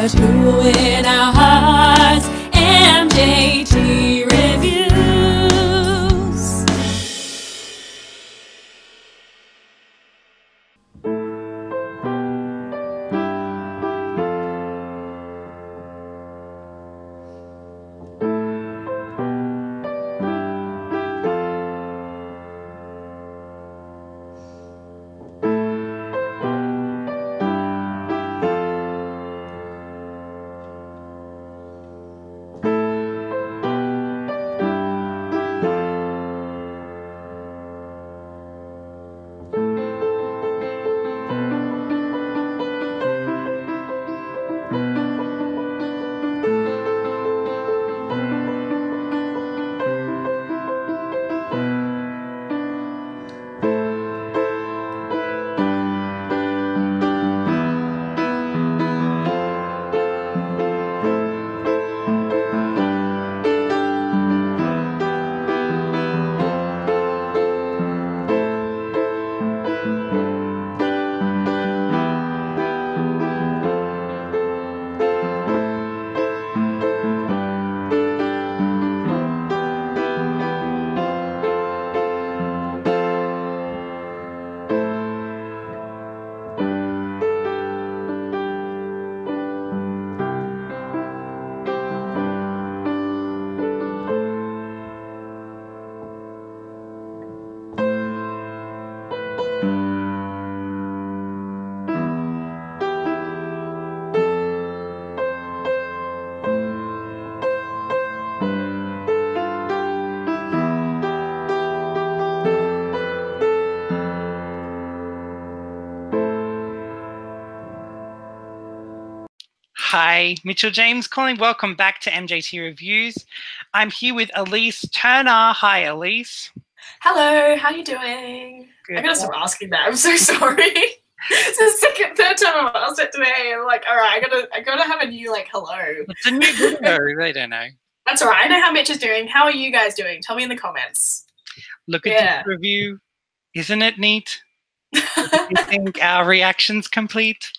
but who in our hearts? MJT Reviews. Hi, Mitchell James calling. Welcome back to MJT Reviews. I'm here with Elysse Turner. Hi, Elysse. Hello, how you doing? Good. I gotta stop asking that. I'm so sorry. It's the third time I've asked it today. I'm like, all right, I gotta have a new hello. It's a new video. They don't know. That's all right. I know how Mitch is doing. How are you guys doing? Tell me in the comments. Look at this review. Isn't it neat? Do you think our reaction's complete?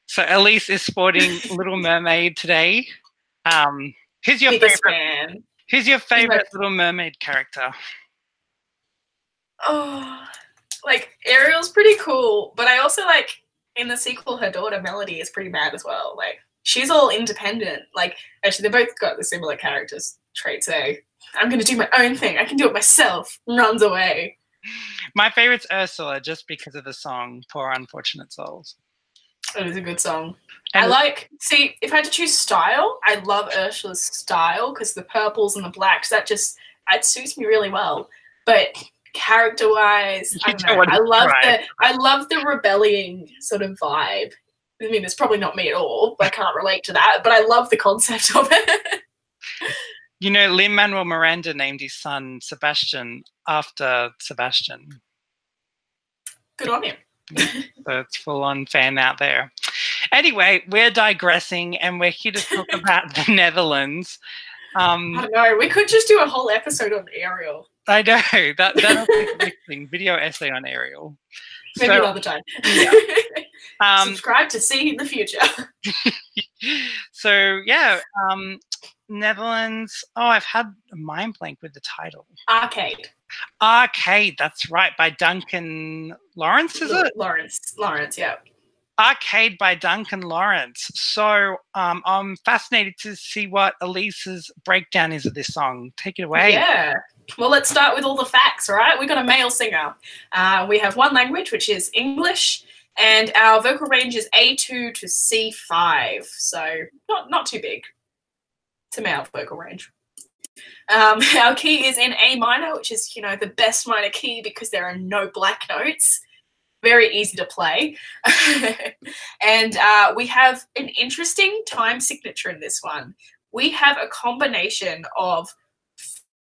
So Elysse is sporting Little Mermaid today. Who's your Biggest favorite? fan. Who's your favorite Little Mermaid character? Oh, Ariel's pretty cool, but I also in the sequel, her daughter Melody is pretty bad as well. She's all independent. Actually, they both got the similar characters traits. I'm gonna do my own thing. I can do it myself. Runs away. My favorite's Ursula, just because of the song "Poor Unfortunate Souls." It is a good song. And see, if I had to choose style, I love Ursula's style because the purples and the blacks, that suits me really well. But character-wise, I don't know. I love the rebelling sort of vibe. I mean, it's probably not me at all. I can't relate to that, but I love the concept of it. You know, Lin-Manuel Miranda named his son Sebastian after Sebastian. Good on him. So it's full-on fan out there. Anyway, we're digressing, and we're here to talk about the Netherlands. I don't know. We could just do a whole episode on Ariel. I know. That'll be the next thing. Video essay on Ariel. Maybe another time. Yeah. Subscribe to see in the future. So, yeah. Netherlands. Oh, I've had a mind blank with the title. Arcade, that's right, by Duncan Laurence, is it? Laurence, yeah. Arcade by Duncan Laurence. So I'm fascinated to see what Elysse's breakdown is of this song. Take it away. Yeah. Well, let's start with all the facts, all right? We've got a male singer. We have one language, which is English, and our vocal range is A2 to C5, so not too big. It's a male vocal range. Our key is in A minor, which is, the best minor key because there are no black notes. Very easy to play. And we have an interesting time signature in this one. We have a combination of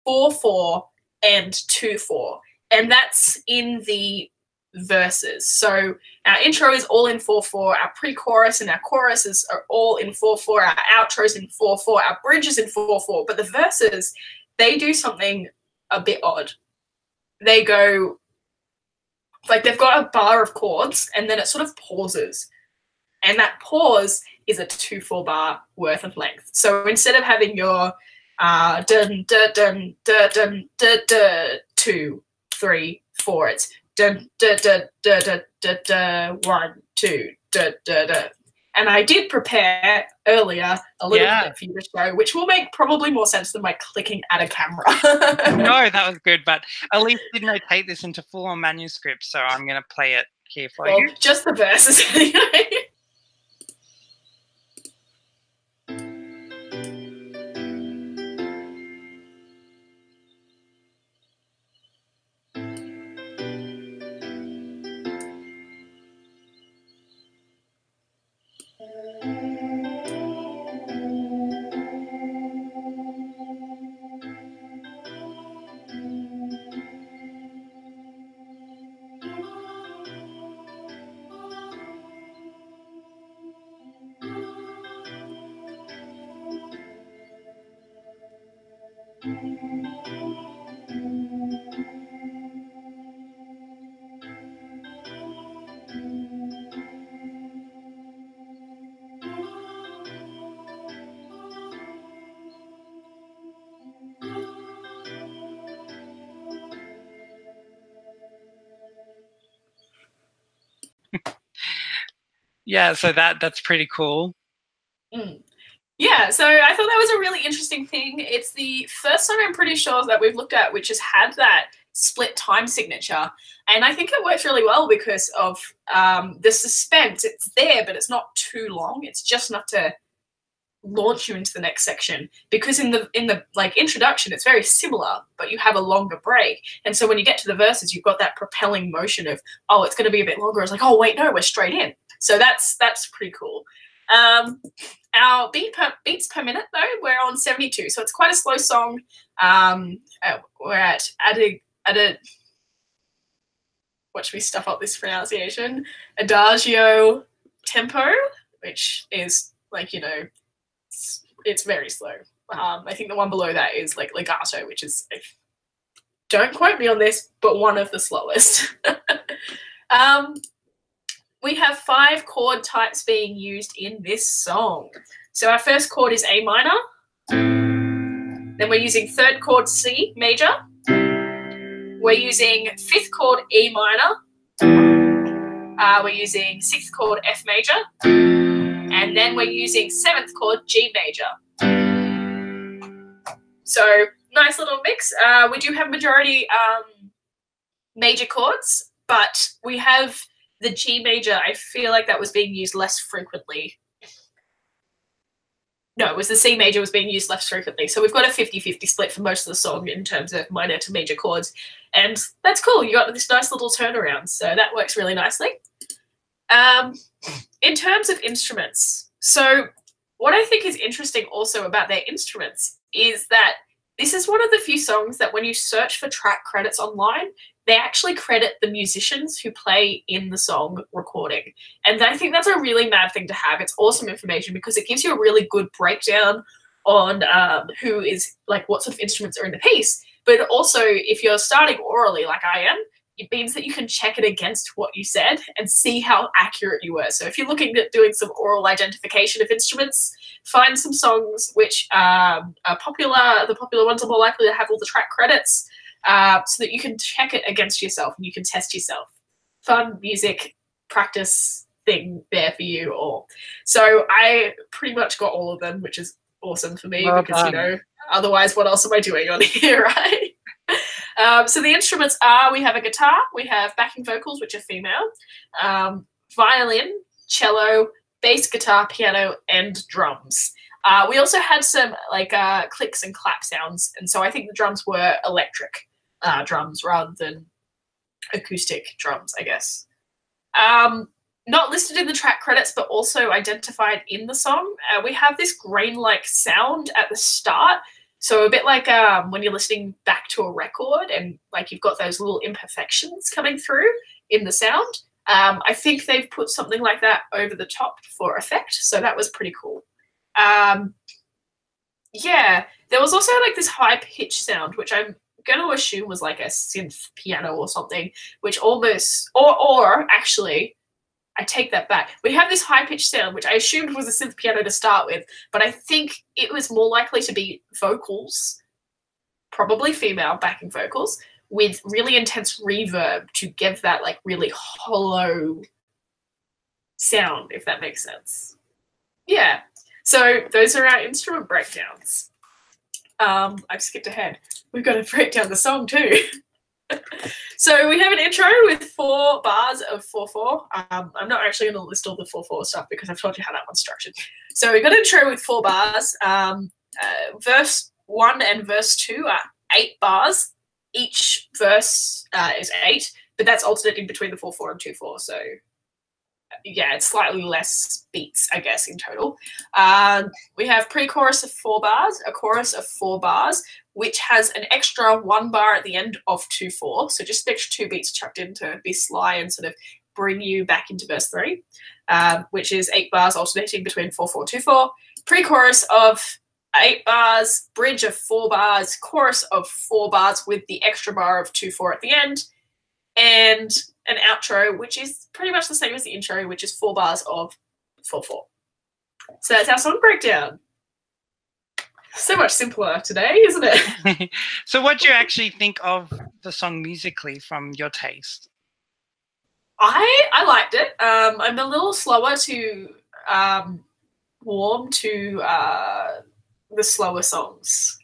4/4 and 2/4, and that's in the verses. So our intro is all in 4/4, our pre-chorus and our choruses are all in 4/4, our outros in 4/4, our bridges in 4/4, but the verses, they do something a bit odd. They go, they've got a bar of chords and then it sort of pauses. And that pause is a 2/4 bar worth of length. So instead of having your dun dun dun dun dun dun dun 2, 3, 4, it's dun dun dun dun dun dun dun 1, 2 dun dun dun. And I did prepare earlier a little clip for you to show, which will make probably more sense than my clicking at a camera. No, that was good, but Elysse did notate this into full-on manuscript, so I'm going to play it here for you. Just the verses anyway. Yeah, so that's pretty cool. Yeah, so I thought that was a really interesting thing. It's the first song I'm pretty sure that we've looked at which has had that split time signature. And I think it works really well because of the suspense. It's there, but it's not too long. It's just enough to launch you into the next section. Because in the like introduction, it's very similar, but you have a longer break. And so when you get to the verses, you've got that propelling motion of, oh, it's going to be a bit longer. It's like, oh, wait, no, we're straight in. So that's pretty cool. Our beats per minute, though, we're on 72, so it's quite a slow song. We're at a watch me stuff up this pronunciation, adagio tempo, which is like, you know, it's very slow. I think the one below that is like legato, which is, don't quote me on this, but one of the slowest. We have 5 chord types being used in this song. So our first chord is A minor. Then we're using 3rd chord C major. We're using 5th chord E minor. We're using 6th chord F major. And then we're using 7th chord G major. So nice little mix. We do have majority major chords, but we have the G major. I feel like that was being used less frequently. No, it was the C major was being used less frequently. So we've got a 50-50 split for most of the song in terms of minor to major chords. And that's cool. You got this nice little turnaround. So that works really nicely. In terms of instruments, so what I think is interesting also about their instruments is that this is one of the few songs that when you search for track credits online, they actually credit the musicians who play in the song recording. And I think that's a really mad thing to have. It's awesome information because it gives you a really good breakdown on who is, like, what sort of instruments are in the piece. But also, if you're starting orally like I am, it means that you can check it against what you said and see how accurate you were. So if you're looking at doing some oral identification of instruments, find some songs which are popular. The popular ones are more likely to have all the track credits, so that you can check it against yourself and you can test yourself. Fun music practice thing there for you all. So I pretty much got all of them, which is awesome for me because, you know, otherwise what else am I doing on here, right? So the instruments are, we have a guitar, we have backing vocals, which are female, violin, cello, bass guitar, piano, and drums. We also had some like clicks and clap sounds, and so I think the drums were electric drums rather than acoustic drums, I guess. Not listed in the track credits, but also identified in the song. We have this grain-like sound at the start, so a bit like when you're listening back to a record and like you've got those little imperfections coming through in the sound. I think they've put something like that over the top for effect, so that was pretty cool. Yeah, there was also like this high-pitched sound, which I'm going to assume was like a synth piano or something, which almost, or actually, I take that back. We have this high-pitched sound, which I assumed was a synth piano to start with, but I think it was more likely to be vocals, probably female backing vocals, with really intense reverb to give that like really hollow sound, if that makes sense. Yeah. So those are our instrument breakdowns. I've skipped ahead. We've got to break down the song too. So we have an intro with 4 bars of 4/4. I'm not actually going to list all the 4/4 stuff because I've told you how that one's structured. So we've got an intro with 4 bars. Verse 1 and verse 2 are 8 bars. Each verse is 8, but that's alternating between the 4/4 and 2/4. So yeah, it's slightly less beats, I guess, in total. We have pre-chorus of 4 bars, a chorus of 4 bars, which has an extra 1 bar at the end of 2/4. So just an extra 2 beats chucked in to be sly and sort of bring you back into verse 3, which is 8 bars alternating between 4/4, 2/4. Pre-chorus of 8 bars, bridge of 4 bars, chorus of 4 bars with the extra bar of 2/4 at the end, and an outro, which is pretty much the same as the intro, which is 4 bars of 4/4. So that's our song breakdown. So much simpler today, isn't it? So what do you actually think of the song musically from your taste? I liked it. I'm a little slower to warm to the slower songs.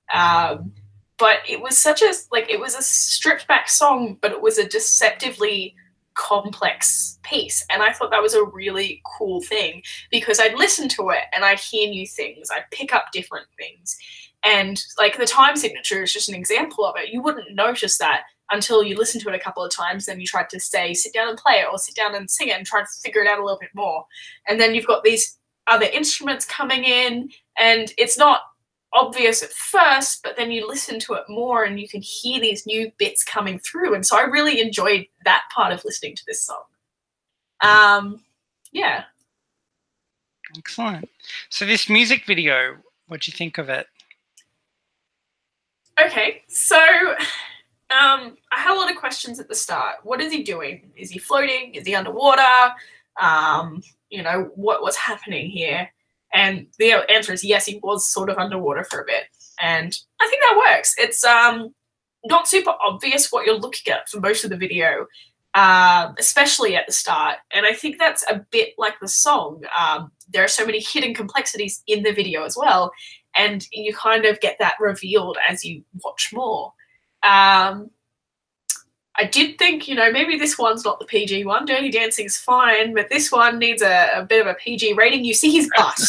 But it was such a, like, it was a stripped back song, but it was a deceptively complex piece. And I thought that was a really cool thing because I'd listen to it and I'd hear new things. I'd pick up different things. And like the time signature is just an example of it. You wouldn't notice that until you listen to it a couple of times, then you tried to say, sit down and play it or sit down and sing it and try to figure it out a little bit more. And then you've got these other instruments coming in and it's not obvious at first, but then you listen to it more and you can hear these new bits coming through. And so I really enjoyed that part of listening to this song. Yeah. Excellent. So this music video, what do you think of it? Okay, so I had a lot of questions at the start. What is he doing? Is he floating? Is he underwater? You know, what's happening here? And the answer is yes, he was sort of underwater for a bit. And I think that works. It's not super obvious what you're looking at for most of the video, especially at the start. And I think that's a bit like the song. There are so many hidden complexities in the video as well. And you kind of get that revealed as you watch more. I did think, you know, maybe this one's not the PG one. Dirty Dancing's fine, but this one needs a bit of a PG rating. You see his butt.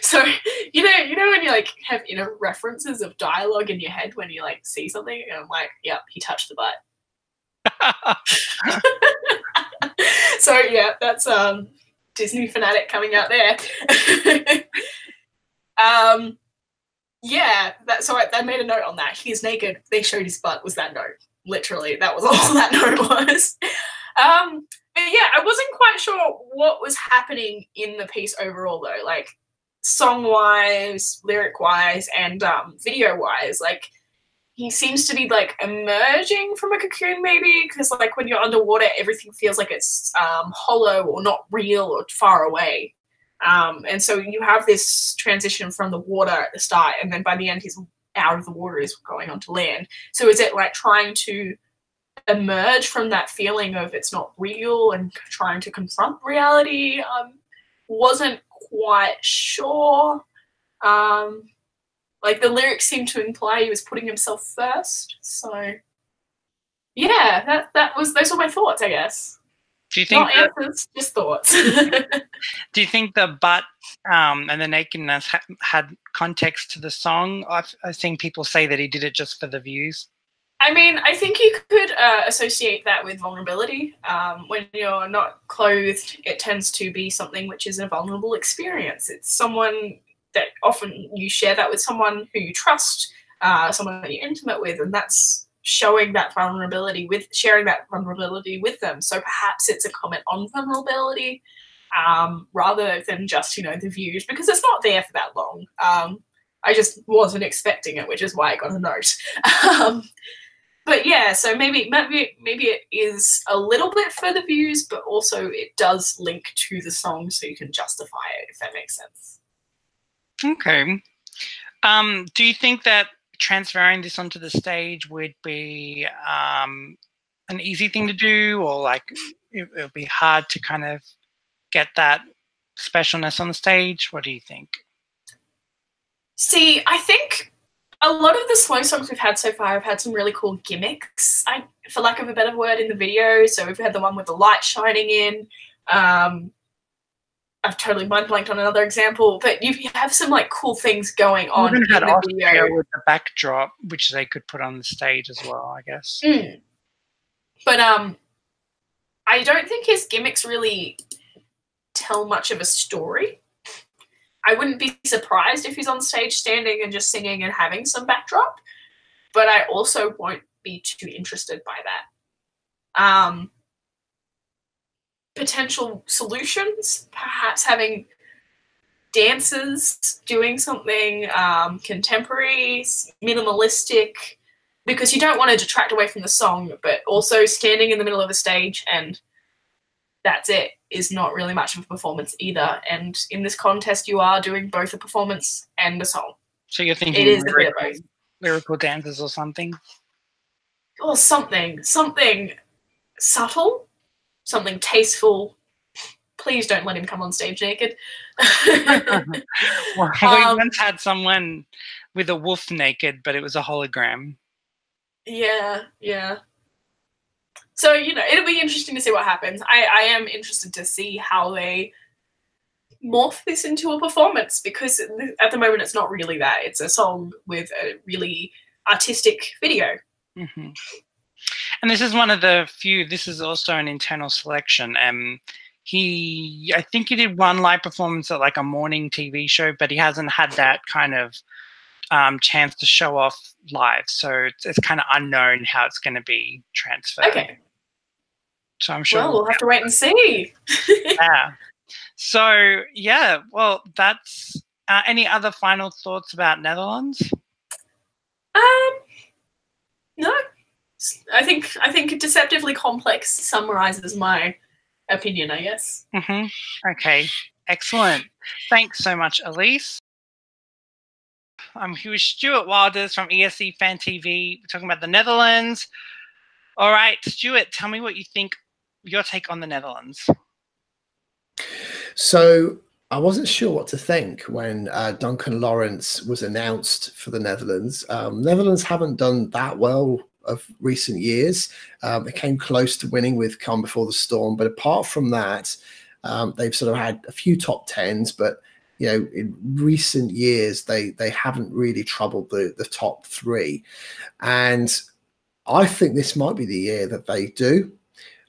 So, you know when you like have inner references of dialogue in your head when you like see something and I'm like, yep, he touched the butt. So yeah, that's Disney fanatic coming out there. Yeah, so I made a note on that. He's naked. They showed his butt. Was that note? Literally, that was all that note was. But yeah, I wasn't quite sure what was happening in the piece overall, though. Like song-wise, lyric-wise, and video-wise. Like he seems to be like emerging from a cocoon, maybe, because like when you're underwater, everything feels like it's hollow or not real or far away. And so you have this transition from the water at the start, and then by the end, he's out of the water, is going onto land. So is it like trying to emerge from that feeling of it's not real and trying to confront reality? Wasn't quite sure. Like the lyrics seem to imply he was putting himself first. So yeah, those were my thoughts, I guess. Do you think not answers, just thoughts? Do you think the butt and the nakedness had context to the song? I've seen people say that he did it just for the views. I mean, I think you could associate that with vulnerability. When you're not clothed, it tends to be something which is a vulnerable experience. It's someone that often you share that with someone who you trust, someone that you're intimate with, and that's showing that vulnerability sharing that vulnerability with them. So perhaps it's a comment on vulnerability rather than just, you know, the views, because it's not there for that long. I just wasn't expecting it, which is why I got a note. but yeah, so maybe it is a little bit for the views, but also it does link to the song, so you can justify it, if that makes sense. Okay. Do you think that transferring this onto the stage would be an easy thing to do, or like it'll be hard to kind of get that specialness on the stage? What do you think? See, I think a lot of the slow songs we've had so far have had some really cool gimmicks, for lack of a better word, in the video. So we've had the one with the light shining in. I've totally mind blanked on another example, but you have some like cool things going on in the video with the backdrop, which they could put on the stage as well, I guess. But I don't think his gimmicks really tell much of a story. I wouldn't be surprised if he's on stage standing and just singing and having some backdrop, but I also won't be too interested by that. Potential solutions, perhaps having dancers doing something contemporary, minimalistic, because you don't want to detract away from the song, but also standing in the middle of a stage and that's it is not really much of a performance either. And in this contest, you are doing both a performance and a song. So you're thinking it is a bit of both. Lyrical dances or something? Or something subtle, something tasteful. Please don't let him come on stage naked. Well, we once had someone with a wolf naked, but it was a hologram. Yeah. So, it'll be interesting to see what happens. I am interested to see how they morph this into a performance, because at the moment it's not really that. It's a song with a really artistic video. Mm-hmm. And this is one of the few, this is also an internal selection. I think he did one live performance at like a morning TV show, but he hasn't had that kind of chance to show off live. So it's kind of unknown how it's going to be transferred. Okay. So I'm sure we'll have to wait and see. Yeah. So, yeah, well, that's any other final thoughts about Netherlands? No. I think deceptively complex summarizes my opinion, I guess. Mm-hmm. Okay, excellent. Thanks so much, Elysse. I'm here with Stuart Wilders from ESC Fan TV. We're talking about the Netherlands. All right, Stuart, tell me what you think, your take on the Netherlands. So I wasn't sure what to think when Duncan Laurence was announced for the Netherlands. Netherlands haven't done that well of recent years. They came close to winning with Calm Before the Storm, but apart from that, they've sort of had a few top tens, but in recent years they haven't really troubled the top three. And I think this might be the year that they do.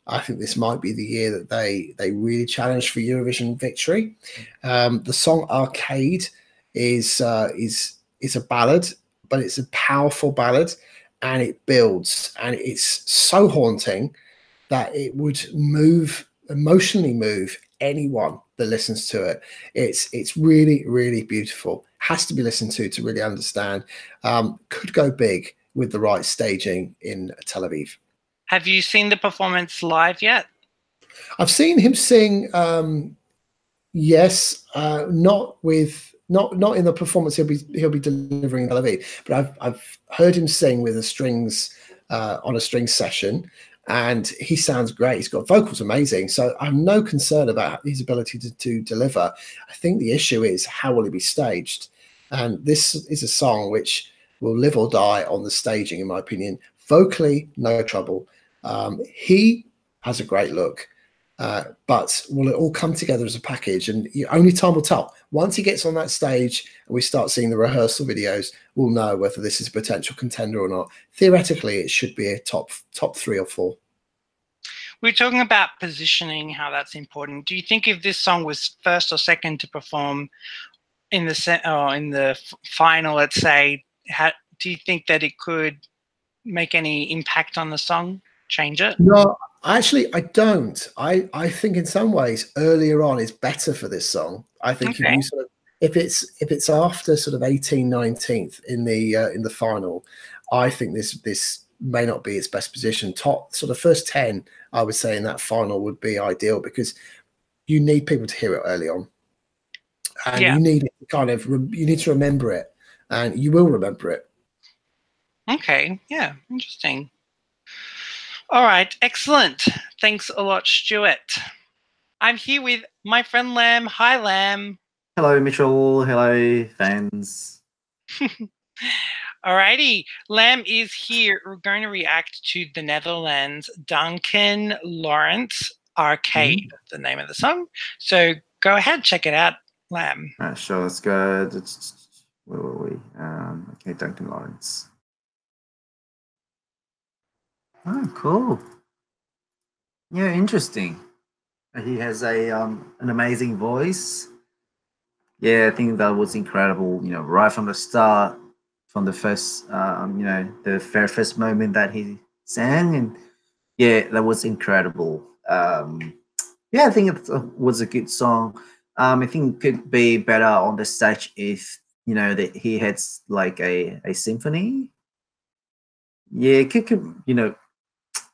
I think this might be the year that they really challenge for Eurovision victory. The song Arcade is a ballad, but it's a powerful ballad, and it builds, and it's so haunting that it would emotionally move anyone that listens to it. It's really, really beautiful. Has to be listened to really understand. Could go big with the right staging in Tel Aviv. Have you seen the performance live yet? I've seen him sing. Yes, not in the performance he'll be delivering in Tel Aviv, but I've heard him sing with the strings on a string session, and he sounds great. He's got vocals amazing, so I have no concern about his ability to deliver. I think the issue is how will it be staged, and this is a song which will live or die on the staging, in my opinion. Vocally, no trouble. He has a great look, but will it all come together as a package? And only time will tell. Once he gets on that stage and we start seeing the rehearsal videos, we'll know whether this is a potential contender or not. Theoretically, it should be a top 3 or 4. We're talking about positioning, how that's important. Do you think if this song was first or second to perform in the final, let's say, do you think that it could make any impact on the song, change it? No, actually, I don't. I think in some ways earlier on is better for this song. I think okay. if it's after sort of 18th, 19th in the final, I think this may not be its best position. Top sort of first 10, I would say in that final would be ideal, because you need people to hear it early on, and you need it to kind of you need to remember it, and you will remember it. Okay, yeah, interesting. All right, excellent. Thanks a lot, Stuart. I'm here with my friend Lam. Hi, Lam. Hello, Mitchell. Hello, fans. Alrighty, Lam is here. We're going to react to the Netherlands Duncan Laurence Arcade, the name of the song. So go ahead, check it out, Lam. Sure, let's go. Where were we? Okay, Duncan Laurence. Oh, cool. Yeah, interesting. He has a an amazing voice. Yeah, I think that was incredible. You know, right from the start, from the first, you know, the very first moment that he sang, and yeah, that was incredible. Yeah, I think it was a good song. I think it could be better on the stage if, you know, that he had like a symphony. Yeah, it could you know,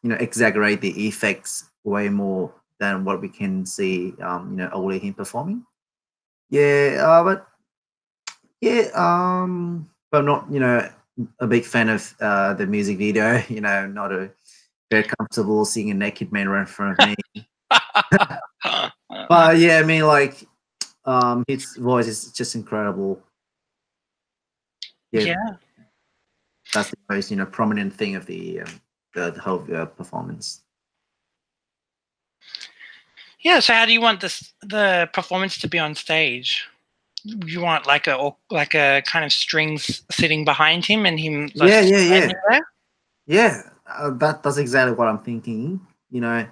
exaggerate the effects way more than what we can see, you know, only him performing. Yeah, but yeah, but not, you know, a big fan of the music video. You know, not very comfortable seeing a naked man right in front of me. But yeah, I mean, like, his voice is just incredible. Yeah, that's the most, you know, prominent thing of the whole performance. Yeah, so how do you want the performance to be on stage? You want like a kind of strings sitting behind him and him? Yeah. That's exactly what I'm thinking. You know,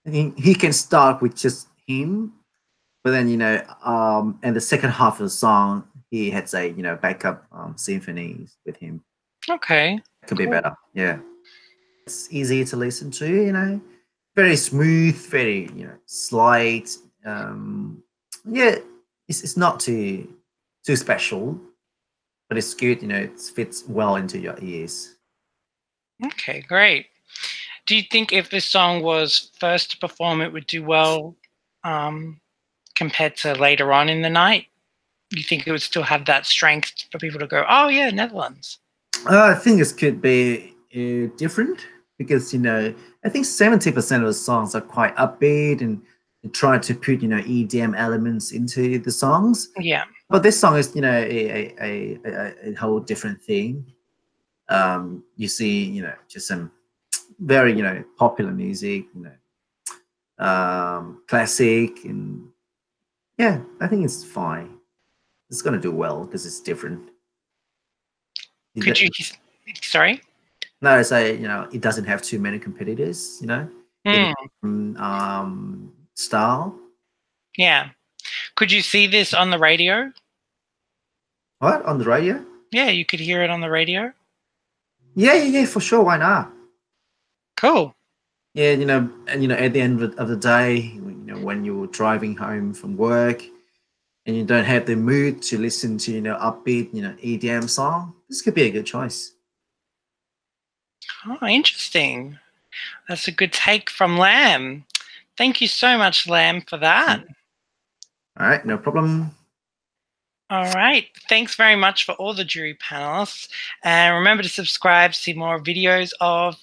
I think he can start with just him, but then, you know, in the second half of the song, he had, say, you know, backup symphonies with him. Okay, could be better. Yeah, it's easy to listen to. You know, very smooth, very, you know, slight. Yeah, it's not too special, but it's good. You know, it fits well into your ears. Okay, great. Do you think if this song was first to perform, it would do well compared to later on in the night? You think it would still have that strength for people to go, oh yeah, Netherlands? I think it could be different, because, you know, I think 70% of the songs are quite upbeat and try to put, you know, EDM elements into the songs. Yeah. But this song is, you know, a whole different thing. You see, you know, just some very, you know, popular music, you know, classic, and yeah, I think it's fine. It's gonna do well because it's different. Could you? Sorry. No, I say, you know, it doesn't have too many competitors. You know, style. Yeah. Could you see this on the radio? What, on the radio? Yeah, you could hear it on the radio. Yeah, for sure. Why not? Cool. Yeah, you know, and, you know, at the end of the day, you know, when you're driving home from work and you don't have the mood to listen to, you know, upbeat, you know, EDM song, this could be a good choice. Oh, interesting. That's a good take from Lam. Thank you so much, Lam, for that. All right, no problem. All right. Thanks very much for all the jury panelists. And remember to subscribe to see more videos of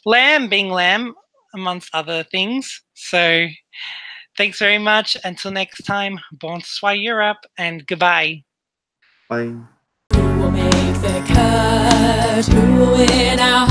Lam being Lam, amongst other things. So thanks very much. Until next time, bonsoir Europe, and goodbye. Bye. Who will make the cut? Who will win our